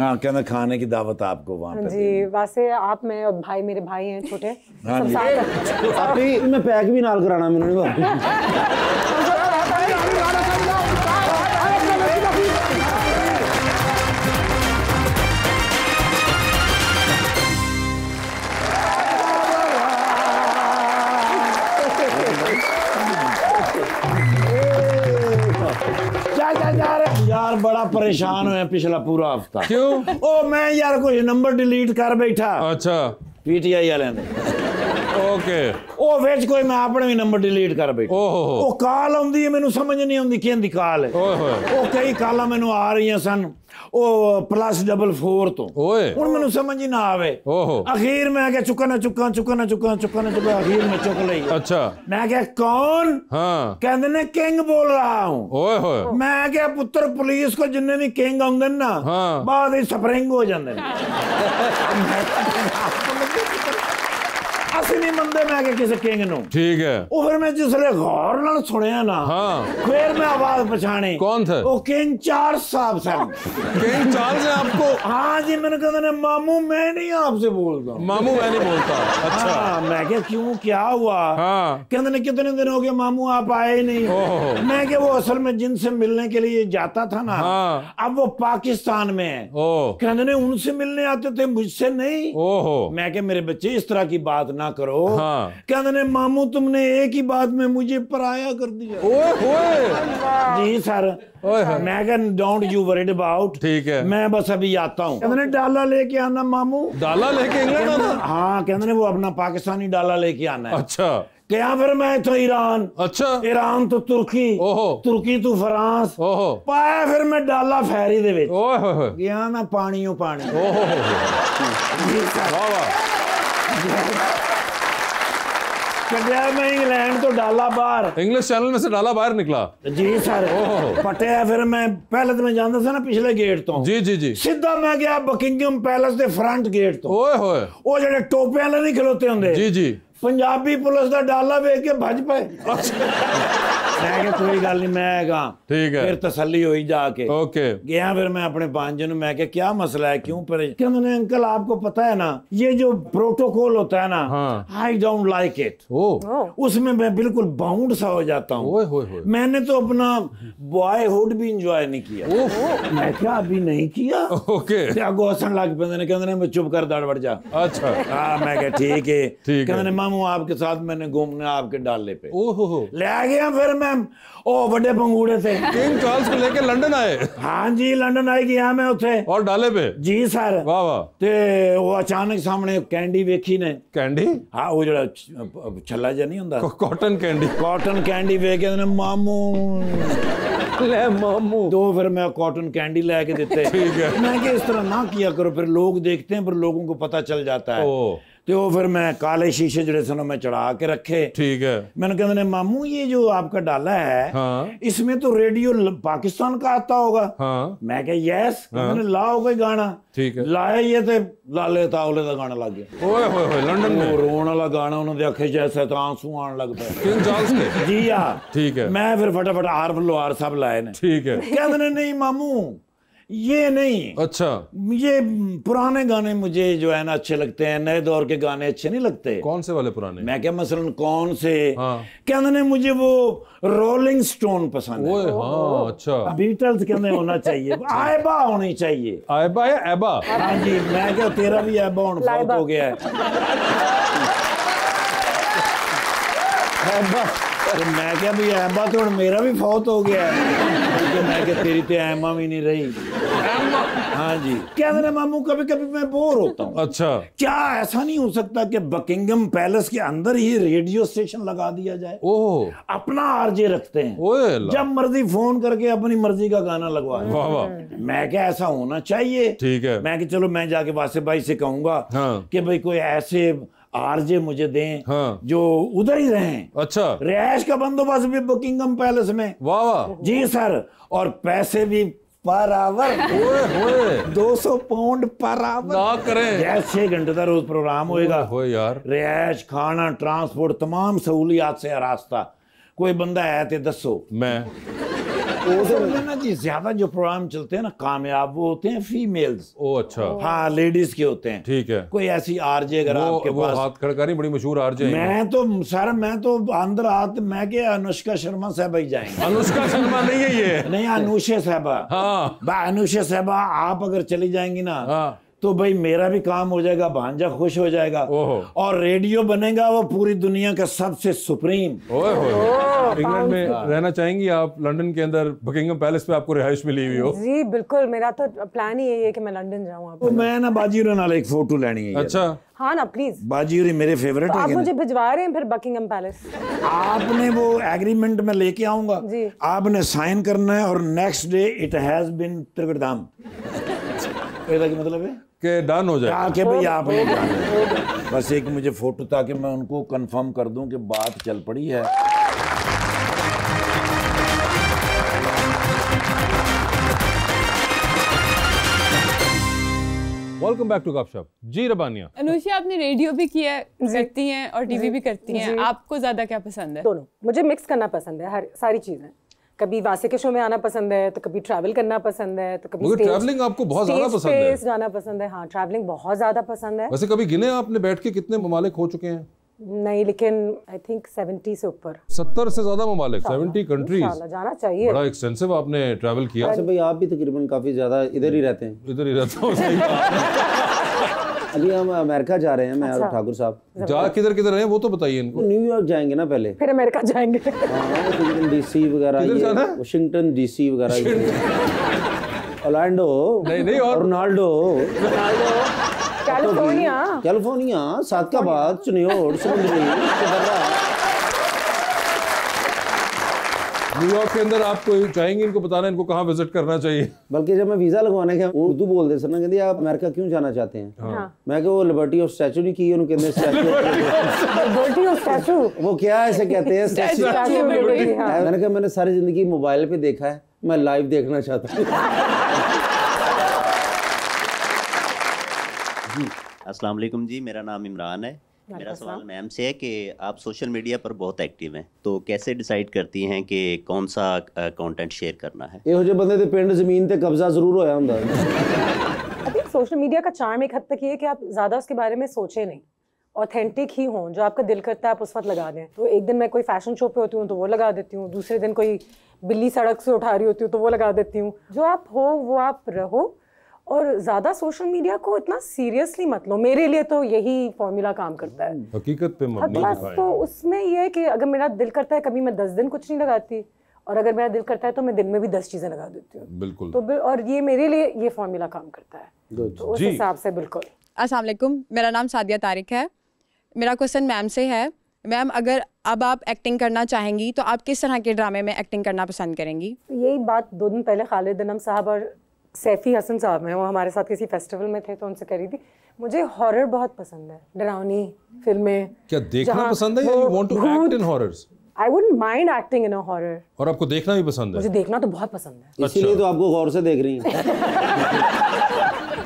C: हाँ कहना खाने की दावत आपको वहाँ पे
D: जी वैसे आप मैं और भाई मेरे भाई हैं छोटे
C: हाँ
D: सब
C: जी।
D: साथ हैं।
B: ਆਪੀ ਮੈਂ ਪੈਕ ਵੀ ਨਾਲ ਕਰਾਣਾ ਮੈਨੂੰ ਨਹੀਂ ਪਤਾ
C: यार बड़ा परेशान हुए पिछला पूरा हफ्ता
A: क्यों?
C: ओ मैं यार कुछ नंबर डिलीट कर बैठा
A: अच्छा
C: पीटीआई वाले ने
A: ओके
C: ਉਹ ਵਿੱਚ ਕੋਈ ਮੈਂ ਆਪਣੇ ਵੀ ਨੰਬਰ ਡਿਲੀਟ ਕਰ ਬੈਠਾ
A: ਓਹੋ
C: ਉਹ ਕਾਲ ਆਉਂਦੀ ਹੈ ਮੈਨੂੰ ਸਮਝ ਨਹੀਂ ਆਉਂਦੀ ਕਿਹਦੀ ਕਾਲ ਹੈ
A: ਓਏ ਹੋਏ
C: ਉਹ ਕਈ ਕਾਲਾਂ ਮੈਨੂੰ ਆ ਰਹੀਆਂ ਸਨ ਉਹ +44 ਤੋਂ
A: ਓਏ
C: ਹੁਣ ਮੈਨੂੰ ਸਮਝ ਹੀ ਨਾ ਆਵੇ
A: ਓਹੋ
C: ਅਖੀਰ ਮੈਂ ਕਿਹਾ ਚੁੱਕਣਾ ਅਖੀਰ ਮੈਂ ਚੁੱਕ ਲਈ
A: अच्छा
C: ਮੈਂ ਕਿਹਾ ਕੌਣ
A: हाँ
C: ਕਹਿੰਦੇ ਨੇ ਕਿੰਗ ਬੋਲ ਰਹਾ ਹੂੰ
A: ओए होए
C: ਮੈਂ ਕਿਹਾ ਪੁੱਤਰ ਪੁਲਿਸ ਕੋ ਜਿੰਨੇ ਵੀ ਕਿੰਗ ਆਉਂਦੇ ਨੇ ਨਾ
A: ਹਾਂ।
C: ਬਾਅਦ ਵਿੱਚ ਸਪਰਿੰਗ ਹੋ ਜਾਂਦੇ ਨੇ ਅਸੀਂ ਨਹੀਂ ਮੰਨਦੇ ਮੈਂ ਕਿ ਕਿਸੇ ਕਿੰਗ ਨੂੰ
A: ठीक है
C: ਉਹ ਫਿਰ ਮੈਂ ਜਿਸਲੇ ਗੌਰ ਨਾਲ ਸੁਣਿਆ ਨਾ
A: हाँ
C: फिर मैं आवाज पछाणी
A: कौन थे?
C: वो किंग चार्ल्स साहब सन
A: किंग चार्ल्स है आपको
C: हाँ जी मैंने कहा मामू मैं नहीं आपसे बोलता
A: मामू मैं नहीं बोलता अच्छा
C: हाँ, मैं क्या क्यों क्या हुआ
A: हाँ
C: कहते ने कितने दिन हो गए मामू आप आए ही नहीं
A: ओहो
C: मैं क्या वो असल में जिनसे मिलने के लिए जाता था ना
A: हाँ
C: अब वो पाकिस्तान में है
A: ओह
C: कहते ने उनसे मिलने आते थे मुझसे नहीं
A: ओहो
C: मैं क्या मेरे बच्चे इस तरह की बात ना करो
A: हाँ
C: कहते ने मामू तुमने एक ही बात में मुझे पराया कर दिया
A: ओए होए
C: जी सर
A: ओए होए
C: मैं क्या डोंट यू वरीड अबाउट
A: ठीक है
C: मैं बस अभी आता हूँ कहते डाला लेके आना मामू
A: डाला लेके इंग्लैंड आना
C: हाँ कहते ने वो अपना पाकिस्तानी डाला लेके आना है
A: अच्छा
C: क्या फिर मैं तो ईरान
A: अच्छा
C: ईरान तो तुर्की
A: ओहो
C: तुर्की तो फ्रांस
A: ओहो
C: पाया फिर मैं डाला फेरी दे विच
A: ओए होए
C: गया ना पानियों पानी
A: ओहो वाह वाह
C: गया मैं इंग्लैंड तो डाला बाहर
A: इंग्लिश चैनल में से डाला बाहर निकला
C: जी सर
A: ओहो।
C: पटिया फिर मैं पहले तो मैं जानता था ना पिछले गेट तो
A: जी जी जी
C: सीधा मैं गया बकिंगम पैलेस के फ्रंट गेट तो
A: ओए होए
C: वो जेडे टोपे वाले नहीं खलोते होंगे
A: जी जी
C: पंजाबी पुलिस का डाला वेख के भज पे मैं क्या कोई गल नहीं मैं गा
A: ठीक है
C: फिर तसल्ली हुई जाके
A: ओके
C: गया फिर मैं अपने भांजे नु मैं क्या मसला है क्यों पर कहते ने अंकल आपको पता है ना ये जो प्रोटोकॉल होता है ना
A: हाँ।
C: आई डोंट लाइक इट
A: ओ
C: उसमें मैं बिल्कुल बाउंड सा हो जाता हूँ
A: ओए होए होए
C: मैंने तो अपना बॉयहुड भी इंजॉय नहीं किया मैं क्या अभी नहीं किया
A: ओके
C: अगो हसन लग पे कहते मैं चुप कर दड़ बढ़ जा
A: अच्छा
C: हाँ मैं क्या ठीक है
A: ठीक है।
C: कहते मामू आपके साथ मैंने घूमने आपके डाले पे
A: ओहो
C: ले गया फिर मैं ओ बड़े पंगूड़े थे
A: किंग चार्ल्स को लेके लंदन आए
C: हाँ जी लंदन आई गया मैं उथे
A: और डाले पे
C: जी सर
A: वाह वाह
C: ते वो अचानक सामने कैंडी वेखी ने
A: कैंडी
C: हाँ वो जरा छल्ला जा नहीं हुंदा
A: कॉटन कैंडी
C: कॉटन कैंडी वेख के मामू
A: ले मामू
C: दो फिर मैं कॉटन कैंडी लेके देते
A: ठीक है।
C: मैं कि इस तरह ना किया करो फिर लोग देखते हैं फिर लोगों को पता चल जाता है
A: ओ
C: तो वो फिर मैं काले शीशे जड़े सन मैं चढ़ा के रखे।
A: ठीक है।
C: मैंने कहते ने मामू ये जो आपका डाला है, हाँ। इसमें तो रेडियो पाकिस्तान का आता होगा। हाँ। मैं कह यस। मैंने लाओ कोई गाना। ठीक है। लाया ये थे लाले तावले का गाना लग गया। ओए होए होए, लंदन में रोने वाला गाना, उन्होंने अखे जैसे तो आंसू आने लग पे। किंग चार्ल्स के? जी हाँ। ठीक है। मैं फिर फटाफट हार लोहार सब लाए ने। ठीक है। कहते नहीं मामू ये नहीं, अच्छा ये पुराने गाने मुझे जो है ना अच्छे लगते हैं, नए दौर के गाने अच्छे नहीं लगते। कौन से वाले पुराने? मैं क्या मसलन कौन से? हाँ। कहते ने मुझे वो रोलिंग स्टोन पसंद है। हाँ, अच्छा। बीटल्स कहने होना चाहिए, आयबा होनी चाहिए। आयबा या एबा? हाँ जी। मैं क्या तेरा भी एबा फौत हो गया है। तो मैं क्या भी एबा तो मेरा भी फौत हो गया है। मैं क्या तेरी तो एमा भी नहीं रही। हाँ जी। क्या मेरे मामू कभी कभी मैं बोर होता हूँ। अच्छा। क्या ऐसा नहीं हो सकता कि बकिंगम पैलेस के अंदर ही रेडियो स्टेशन लगा दिया जाए? ओह। अपना आरजे रखते हैं, जब मर्जी फोन करके अपनी मर्जी का गाना लगवाए। वाह वाह। मैं क्या ऐसा होना चाहिए। ठीक है। मैं कि चलो मैं जाके वासिफ भाई से कहूंगा कि भाई कोई ऐसे आरजे मुझे दें। हाँ। जो उधर ही रहें। अच्छा। रिहाइश का बंदोबस्त भी बकिंगम पैलेस में। वाह वाह। जी सर। और पैसे भी per hour. 200 pound per hour ना करें। 6 घंटे का रोज प्रोग्राम होएगा। हो यार। रिहाइश, खाना, ट्रांसपोर्ट, तमाम सहूलियात से रास्ता। कोई बंदा है तो दसो। मैं ना जी ज्यादा जो प्रोग्राम चलते हैं ना कामयाब, वो होते हैं फीमेल्स। ओ अच्छा। हाँ, लेडीज के होते हैं। ठीक है। कोई ऐसी आरजे अगर आपके पास हाथ खड़कारी बड़ी मशहूर आरजे। मैं तो अंदर हाथ मैं क्या अनुष्का शर्मा साहब ही जाएंगे। अनुष्का शर्मा नहीं है ये। नहीं, अनुषा साहबा। हाँ। अनुषा साहबा आप अगर चली जाएंगी ना, हाँ। तो भाई मेरा भी काम हो जाएगा, भांजा खुश हो जाएगा, और रेडियो बनेगा वो पूरी दुनिया का सबसे सुप्रीम। इंग्लैंड में रहना चाहेंगी आप? लंदन के अंदर बकिंगम पैलेस पे आपको रिहाइश मिली हुई हो? जी बिल्कुल, मेरा तो प्लान ही यही है कि मैं लंदन जाऊँ। तो मैं ना बाजीगर नाल एक फोटो लेनी है। अच्छा। हाँ ना, प्लीज। बाजीगर मेरे फेवरेट है। आप मुझे भिजवा रहे हैं फिर बकिंगम पैलेस? आपने वो एग्रीमेंट में लेके आऊंगा, आपने साइन करना है, और next day it has been त्रिगुड़धाम। मतलब है कि डन हो जाए कि भाई आपने बस एक मुझे फोटो, ताकि मैं उनको कंफर्म कर दूं कि बात चल पड़ी है। Welcome back to Gupshup. जी रबानिया। अनुषा, आपने रेडियो भी किया है, करती हैं, और टीवी भी करती हैं। आपको ज्यादा क्या पसंद है? दोनों। मुझे मिक्स करना पसंद है, हर सारी चीजें। कभी वासे के शो में आना पसंद है, तो कभी ट्रैवल करना पसंद है, तो कभी ट्रैवलिंग आपको बहुत ज्यादा पसंद है। जाना पसंद है। हाँ, ट्रैवलिंग बहुत ज्यादा पसंद है। वैसे कभी गिने आपने बैठ के कितने ममालिक हो चुके हैं? नहीं, लेकिन आई थिंक 70 से ऊपर। 70 से ज्यादा ममालिक, 70 कंट्रीज। जाना चाहिए। बड़ा एक्सटेंसिव आपने ट्रैवल किया। अच्छा भाई, आप भी तकरीबन काफी ज्यादा इधर ही रहते हैं? इधर ही रहता हूँ। सही बात। अभी हम अमेरिका जा रहे हैं, मैं और ठाकुर साहब। जा किधर किधर हैं वो तो बताइए इनको। न्यूयॉर्क जाएंगे ना पहले, फिर अमेरिका जाएंगे। वाशिंगटन डीसी वगैरह, वाशिंगटन डीसी वगैरह, ऑरलैंडो नहीं और रोनाल्डो, कैलिफोर्निया, सादकाबाद, चुनियोड, न्यूयॉर्क के अंदर आप कोई चाहेंगे इनको बताना इनको कहाँ विजिट करना चाहिए? बल्कि जब मैं वीजा लगवाने गया उर्दू बोलते सर ना, कहते आप अमेरिका क्यों जाना चाहते हैं? हाँ। मैं वो लिबर्टी ऑफ स्टैचू नहीं की, उनके लिबर्टी ऑफ स्टैचू वो क्या ऐसे कहते हैं? मैंने कहा मैंने सारी जिंदगी मोबाइल पे देखा है, मैं लाइव देखना चाहता हूँ।
G: जी अस्सलाम वालेकुम जी, मेरा नाम इमरान है। मेरा सवाल मैम से है कि आप सोशल मीडिया पर बहुत एक्टिव हैं, तो कैसे डिसाइड करती हैं कि कौन सा कंटेंट शेयर करना है? ਇਹੋ ਜਿਹੇ ਬੰਦੇ ਤੇ ਪਿੰਡ ਜ਼ਮੀਨ ਤੇ कब्जा जरूर होया ਹੁੰਦਾ है। आई थिंक सोशल मीडिया का चार्म एक हद तक ये है कि आप ज़्यादा उसके बारे में सोचें नहीं, ऑथेंटिक ही हों, जो आपका दिल करता है आप उस वक्त लगा दें। तो एक दिन मैं कोई फैशन शो पे होती हूँ तो वो लगा देती हूँ, दूसरे दिन कोई बिल्ली सड़क से उठा रही होती हूँ तो वो लगा देती हूँ। जो आप हो वो आप रहो, और ज़्यादा सोशल मीडिया को इतना सीरियसली मत लो। मेरे लिए तो यही फॉर्मूला काम करता है। हकीकत पे तो उसमें ये है कि अगर मेरा दिल करता है कभी मैं 10 दिन कुछ नहीं लगाती, और अगर मेरा दिल करता है तो मैं दिन में भी 10 चीज़ें लगा देती हूँ। बिल्कुल। तो और ये मेरे लिए ये फॉर्मूला काम करता है, तो उस हिसाब से बिल्कुल। अस्सलाम वालेकुम, मेरा नाम सादिया तारिक है। मेरा क्वेश्चन मैम से है। मैम, अगर अब आप एक्टिंग करना चाहेंगी तो आप किस तरह के ड्रामे में एक्टिंग करना पसंद करेंगी? यही बात 2 दिन पहले खालिद अनम साहब और
D: सैफी हसन साहब हैं, वो हमारे साथ किसी फेस्टिवल में थे तो उनसे कह रही थी मुझे हॉरर बहुत पसंद है, डरावनी फिल्में।
A: क्या देखना पसंद है या you want to act in horrors?
D: I wouldn't mind acting in a horror.
A: और आपको देखना भी पसंद है?
D: मुझे देखना तो बहुत पसंद है।
B: इसीलिए तो आपको गौर से देख रही हैं।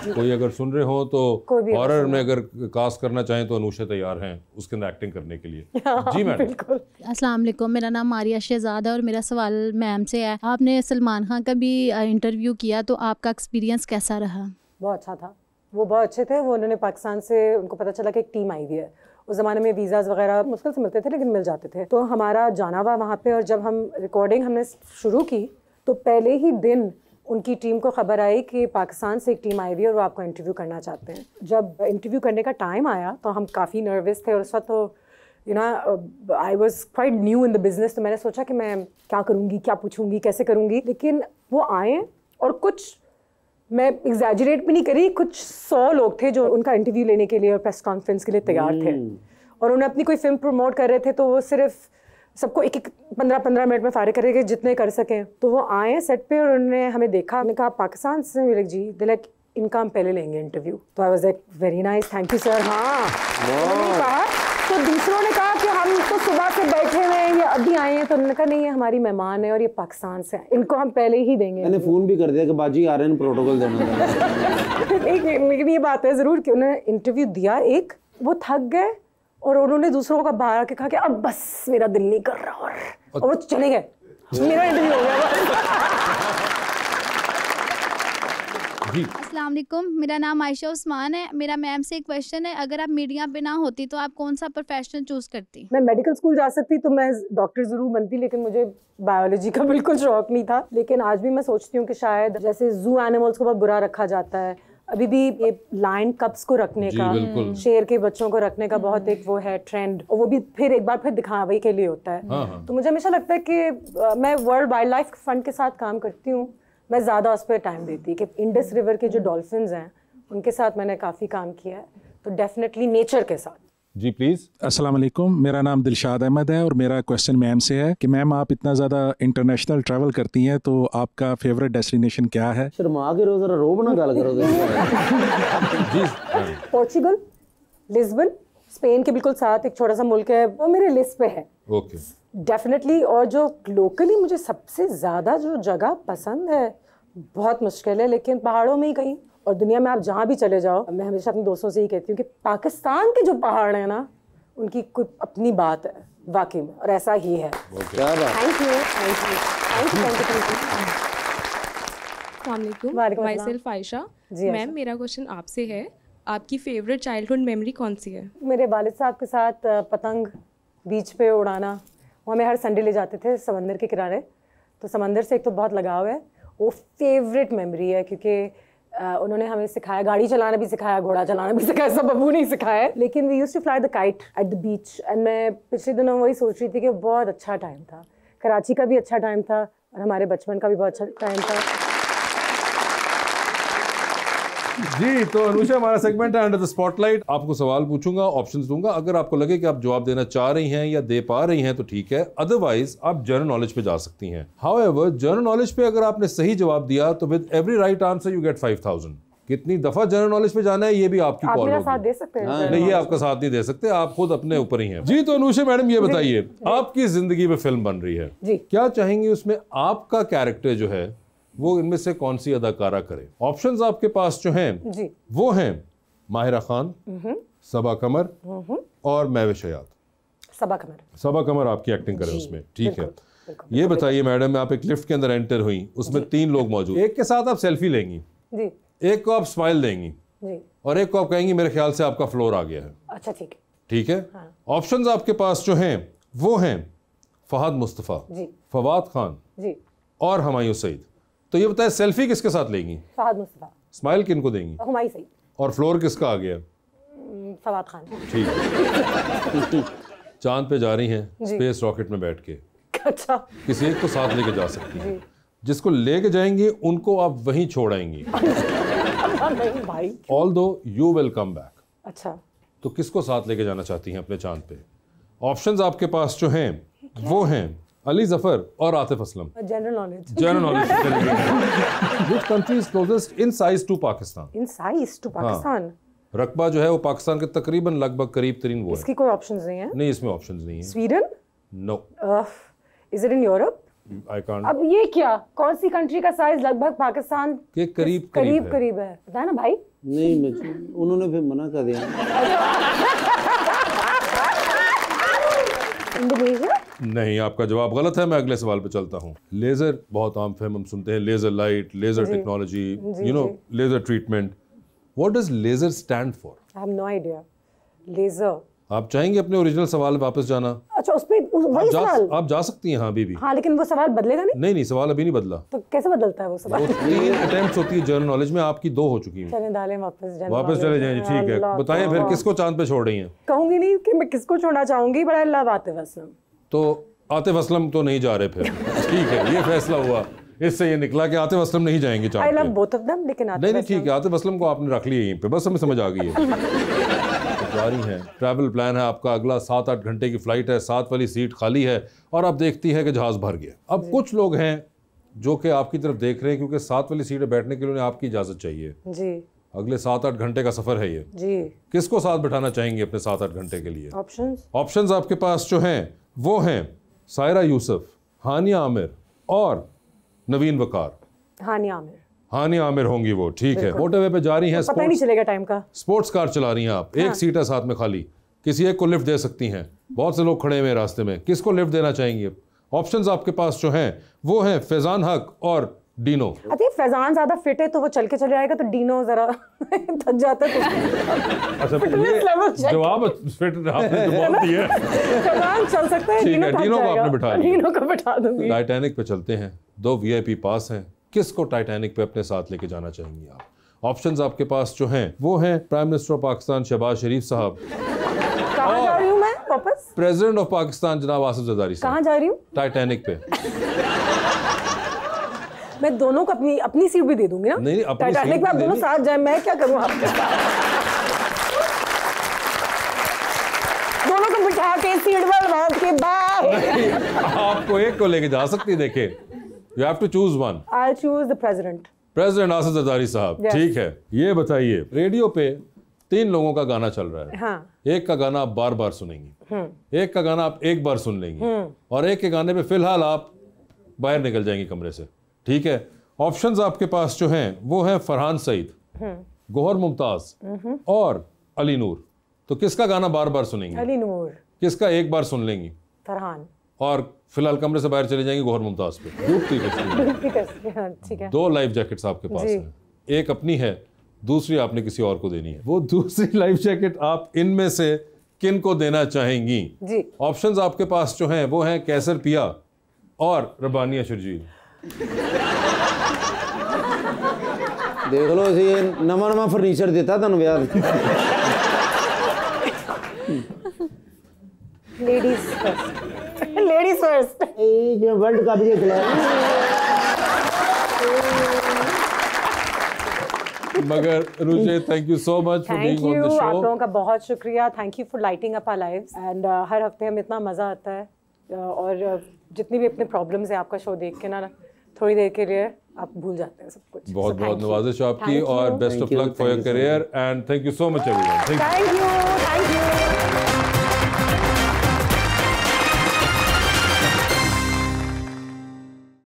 A: कोई अगर सुन रहे हो तो हॉरर में अगर कास्ट करना चाहें तो अनुषा तैयार हैं उसके अंदर एक्टिंग करने के लिए। जी मैडम।
D: बिल्कुल।
H: अस्सलाम वालेकुम, मेरा नाम मारिया शहजाद है और मेरा सवाल मैम से है। आपने सलमान खान का भी इंटरव्यू किया तो आपका एक्सपीरियंस कैसा रहा?
D: बहुत अच्छा था, वो बहुत अच्छे थे। वो उन्होंने पाकिस्तान से, उनको पता चला कि एक टीम आई हुई है। उस ज़माने में वीज़ाज़ वगैरह मुश्किल से मिलते थे लेकिन मिल जाते थे, तो हमारा जाना हुआ वहाँ पे। और जब हम रिकॉर्डिंग हमने शुरू की तो पहले ही दिन उनकी टीम को खबर आई कि पाकिस्तान से एक टीम आई हुई है और वो आपको इंटरव्यू करना चाहते हैं। जब इंटरव्यू करने का टाइम आया तो हम काफ़ी नर्वस थे और उस वक्त तो you know I was quite new in the business, तो मैंने सोचा कि मैं क्या करूँगी, क्या पूछूँगी, कैसे करूँगी। लेकिन वो आए और कुछ, मैं एग्जैजरेट भी नहीं करी, कुछ 100 लोग थे जो उनका इंटरव्यू लेने के लिए और प्रेस कॉन्फ्रेंस के लिए तैयार थे। और उन्हें अपनी कोई फिल्म प्रमोट कर रहे थे तो वो सिर्फ सबको एक 15-15 मिनट में फारिग करेंगे जितने कर सकें। तो वो आए सेट पे और उन्होंने हमें देखा, हमने कहा पाकिस्तान से मिले जी, दे लाइक इनका हम पहले लेंगे इंटरव्यू। तो I was like very nice, thank you sir. हाँ उन्होंने कहा, तो दूसरों ने कहा कि हम तो सुबह से बैठे हुए हैं, ये अभी आए हैं। तो उन्होंने कहा नहीं, ये हमारी मेहमान है और ये पाकिस्तान से हैं, इनको हम पहले ही देंगे।
B: मैंने फ़ोन भी कर दिया कि बाजी आ रहे हैं, प्रोटोकॉल देना।
D: लेकिन ये बात है ज़रूर कि उन्होंने इंटरव्यू दिया एक, वो थक गए और उन्होंने दूसरों का बाहर आके कहा कि अब बस मेरा दिल नहीं कर रहा, और वो चले गए। मेरा इंटरव्यू हो गया।
H: अस्सलाम वालेकुम, मेरा नाम आयशा उस्मान है। मेरा मैम से एक क्वेश्चन है, अगर आप मीडिया पे ना होती तो आप कौन सा प्रोफेशन चूज करती?
D: मैं मेडिकल स्कूल जा सकती तो मैं डॉक्टर ज़रूर बनती, लेकिन मुझे बायोलॉजी का बिल्कुल शौक नहीं था। लेकिन आज भी मैं सोचती हूँ कि शायद जैसे जू एनिमल्स को बहुत बुरा रखा जाता है, अभी भी ये लायन कप्स को रखने का, शेर के बच्चों को रखने का बहुत एक वो है ट्रेंड, और वो भी फिर एक बार फिर दिखावे के लिए होता है। तो मुझे हमेशा लगता है कि मैं वर्ल्ड वाइल्ड लाइफ फंड के साथ काम करती हूँ, मैं ज़्यादा उस पर टाइम देती कि इंडस रिवर के जो डॉल्फिन्स हैं उनके साथ मैंने काफ़ी काम किया है, तो डेफिनेटली नेचर के साथ।
A: जी प्लीज़।
I: अस्सलाम वालेकुम, मेरा नाम दिलशाद अहमद है और मेरा क्वेश्चन मैम से है कि मैम आप इतना ज़्यादा इंटरनेशनल ट्रैवल करती हैं तो आपका फेवरेट डेस्टिनेशन क्या है?
B: शर्मा के रो, जरा रोब ना गाल करो।
D: पोर्चुगल, लिस्बन, स्पेन के बिल्कुल साथ एक छोटा सा मुल्क है, वो मेरे लिस्ट पे है।
A: Okay
D: definitely. और जो लोकली मुझे सबसे ज़्यादा जो जगह पसंद है, बहुत मुश्किल है लेकिन पहाड़ों में ही कहीं, और दुनिया में आप जहाँ भी चले जाओ, मैं हमेशा अपने दोस्तों से ही कहती हूँ कि पाकिस्तान के जो पहाड़ हैं ना, उनकी कोई अपनी बात है वाकई में, और ऐसा ही है।
B: क्या बात।
D: Thank you, thank you, thank you, thank
J: you. My self Ayesha. Ma'am मेरा क्वेश्चन आपसे है, आपकी फेवरेट चाइल्डहुड मेमोरी कौन सी है?
D: मेरे वालिद साहब के साथ पतंग बीच पे उड़ाना, वो हमें हर संडे ले जाते थे समंदर के किनारे, तो समंदर से एक तो बहुत लगाव है, वो फेवरेट मेमोरी है क्योंकि उन्होंने हमें सिखाया, गाड़ी चलाना भी सिखाया, घोड़ा चलाना भी सिखाया, सब अबू नहीं सिखाया। लेकिन we used to fly the kite at the beach, and मैं पिछले दिनों वही सोच रही थी कि बहुत अच्छा टाइम था, कराची का भी अच्छा टाइम था और हमारे बचपन का भी बहुत अच्छा टाइम था।
A: जी, तो अनुषा हमारा सेगमेंट है अंडर द स्पॉटलाइट। आपको सवाल पूछूंगा, ऑप्शंस दूंगा, अगर आपको लगे कि आप जवाब देना चाह रही हैं या दे पा रही हैं तो ठीक है, अदरवाइज आप जनरल नॉलेज पे जा सकती हैं। हाउएवर जनरल नॉलेज पे अगर आपने सही जवाब दिया तो with every right answer you get 5000। कितनी दफा जनरल नॉलेज पे जाना है ये भी आपकी कॉल होगी।
D: साथ दे सकते हैं?
A: नहीं, ये आपका साथ नहीं दे सकते, आप खुद अपने ऊपर ही हैं। जी, तो अनुषा मैडम ये बताइए, आपकी जिंदगी में फिल्म बन रही है, क्या चाहेंगी उसमें आपका कैरेक्टर जो है वो इनमें से कौन सी अदाकारा करे? ऑप्शंस आपके पास जो हैं
D: जी,
A: वो हैं माहिरा खान, सबा कमर और महविश हयात। सबा कमर आपकी एक्टिंग करे उसमें, ठीक है। ये बताइए मैडम, आप एक लिफ्ट के अंदर एंटर हुई, उसमें 3 लोग मौजूद, एक के साथ आप सेल्फी लेंगी
D: जी,
A: एक को आप स्माइल देंगी
D: जी,
A: और एक को आप कहेंगी मेरे ख्याल से आपका फ्लोर आ गया है।
D: अच्छा ठीक है,
A: ठीक है। ऑप्शंस आपके पास जो हैं वो हैं फहद मुस्तफ़ा, फवाद खान जी और हुमायूं सईद। तो ये बताए सेल्फी किसके साथ लेंगी?
D: फहद मुस्तफ़ा।
A: स्माइल किनको देंगी?
D: हुमायूं सईद।
A: और फ्लोर किसका आ गया?
D: फवाद खान।
A: ठीक है। चांद पे जा रही हैं स्पेस रॉकेट में बैठ के,
D: अच्छा,
A: किसी एक को साथ लेके जा सकती हैं, जिसको लेके जाएंगी उनको आप वहीं छोड़ आएंगी।
D: नहीं भाई,
A: although you will come back.
D: अच्छा,
A: तो किसको साथ लेके जाना चाहती हैं अपने चांद पे? ऑप्शंस आपके पास जो हैं वो हैं अली जफर और Atif Aslam.
D: General knowledge.
A: General knowledge. Which country is closest in size to Pakistan?
D: In size to Pakistan?
A: रकबा जो है वो पाकिस्तान के तकरीबन लगभग करीब तरीन वो है।
D: इसकी कोई ऑप्शंस नहीं है?
A: नहीं, इसमें ऑप्शंस नहीं है।
D: Sweden?
A: No.
D: Is it in Europe?
A: I can't.
D: अब ये क्या, कौन सी कंट्री का साइज लगभग पाकिस्तान
A: के करीब
D: है? पता है ना भाई?
B: नहीं, उन्होंने फिर मना कर दिया।
D: इंडोनेशिया?
A: नहीं, आपका जवाब गलत है। मैं अगले सवाल पे चलता हूँ। लेजर बहुत आम फेम हम सुनते हैं, laser light, laser technology, you know, laser treatment. What does laser stand for?
D: I have no idea. Laser.
A: आप चाहेंगे अपने ओरिजिनल सवाल वापस जाना?
D: अच्छा, उसपे वही सवाल
A: आप जा सकती हैं। हाँ बीबी।
D: हाँ, लेकिन वो सवाल बदलेगा नहीं?
A: नहीं, सवाल अभी नहीं बदला।
D: तो कैसे बदलता है वो सवाल?
A: 3 अटेम्प्ट्स होती है जनरल नॉलेज में, आपकी 2 हो चुकी हैं।
D: चलें डालें वापस
A: चले जाएं। ठीक है, बताएं फिर किसको चांद पे छोड़ रही हैं?
D: कहूंगी नहीं कि मैं किसको छोड़ना चाहूंगी, but I love Atif Aslam.
A: तो आतिफ असलम तो नहीं जा रहे फिर। ठीक है, ये फैसला हुआ। इससे ये निकला कि आतिफ असलम नहीं जाएंगे चांद पे।
D: I love both of them, लेकिन
A: नहीं, ठीक है, आतिफ असलम को आपने रख लिया यहीं पे, बस हमें समझ आ गई है। जारी है, ट्रैवल प्लान है आपका अगला 7-8 घंटे की फ्लाइट है, 7 वाली सीट खाली है और आप देखती है कि जहाज़ भर गया। अब कुछ लोग हैं जो कि आपकी तरफ देख रहे हैं क्योंकि 7 वाली सीट बैठने के लिए आपकी इजाज़त चाहिए
D: जी।
A: अगले 7-8 घंटे का सफ़र है ये
D: जी।
A: किसको साथ बैठाना चाहेंगे अपने 7-8 घंटे के लिए?
D: ऑप्शंस
A: आपके पास जो हैं वो हैं सायरा यूसुफ, हानिया आमिर और नवीन वकार। हानिया आमिर होंगी वो। ठीक है, मोटरवे पे जा रही हैं,
D: पता ही नहीं चलेगा टाइम का।
A: स्पोर्ट्स कार चला रही हैं आप। एक सीट है साथ में खाली, किसी एक को लिफ्ट दे सकती हैं। बहुत से लोग खड़े हुए रास्ते में, किसको लिफ्ट देना चाहेंगे? ऑप्शंस आपके पास जो हैं वो हैं फैजान हक और डीनो।
D: अच्छा, फैजान ज्यादा फिट है तो वो चल के चले जाएगा, तो डीनो जरा थक जाता है।
A: अच्छा, ये जवाब फिट आपने जवाब दिया।
D: फैजान चल सकता है,
A: ठीक है, डीनो को आपने बिठा दिया।
D: डीनो को बिठा दूंगी।
A: टाइटैनिक पे चलते हैं, 2 VIP पास हैं। किसको टाइटैनिक पे अपने साथ लेके जाना चाहेंगे आप? ऑप्शंस आपके पास जो हैं वो हैं prime minister of Pakistan Shahbaz Sharif साहब।
D: कहाँ जा रही हूँ मैं वापस?
A: प्रेसिडेंट ऑफ पाकिस्तान जनाब आसिफ जरदारी साहब।
D: कहाँ जा रही हूँ?
A: टाइटैनिक पे।
D: मैं दोनों को अपनी सीट भी दे दूंगी ना।
A: नहीं,
D: टाइटैनिक में आप दोनों साथ जाए, मैं क्या करूँ आपके साथ? दोनों को बिठा के सीट पर बैठ के बाय।
A: आपको एक को लेके जा सकती। देखे, You have to choose one.
D: I'll choose the president.
A: President Asif Zardari साहब।
D: Yes.
A: ठीक है, ये बताइए, रेडियो पे 3 लोगों का गाना चल रहा है।
D: हाँ।
A: एक का गाना आप बार बार सुनेंगी, एक का गाना आप एक बार सुन लेंगी और एक के गाने पे फिलहाल आप बाहर निकल जाएंगी कमरे से। ठीक है, ऑप्शंस आपके पास जो हैं वो हैं फरहान सईद, गौहर मुमताज और अली नूर। तो किसका गाना बार बार सुनेंगी?
D: अली नूर।
A: किसका एक बार सुन लेंगी?
D: फरहान।
A: और फिलहाल कमरे से बाहर चले जाएंगे गौहर मुमताज पे।
D: ठीक है।
A: 2 लाइफ जैकेट्स आपके पास हैं, एक अपनी है, दूसरी आपने किसी और को देनी है। वो दूसरी लाइफ जैकेट आप इनमें से किन को देना चाहेंगी?
D: जी।
A: ऑप्शंस आपके पास जो हैं वो हैं कैसर पिया और रबानिया शर्जील।
B: देख लो, ये नवा फर्नीचर देता था ब्याह।
D: Ladies first.
B: ये वर्ल्ड कप देख ले।
A: मगर रुचे, thank you so much for being on the show.
D: आप लोगों का बहुत शुक्रिया। Thank you for lighting up our lives and हर हफ्ते हमें इतना मज़ा आता है और जितनी भी अपने प्रॉब्लम्स है आपका शो देख के ना थोड़ी देर के लिए आप भूल जाते हैं सब कुछ।
A: बहुत बहुत नवाजिश आपकी और best of luck for your career and thank you so much everyone.
D: Thank you.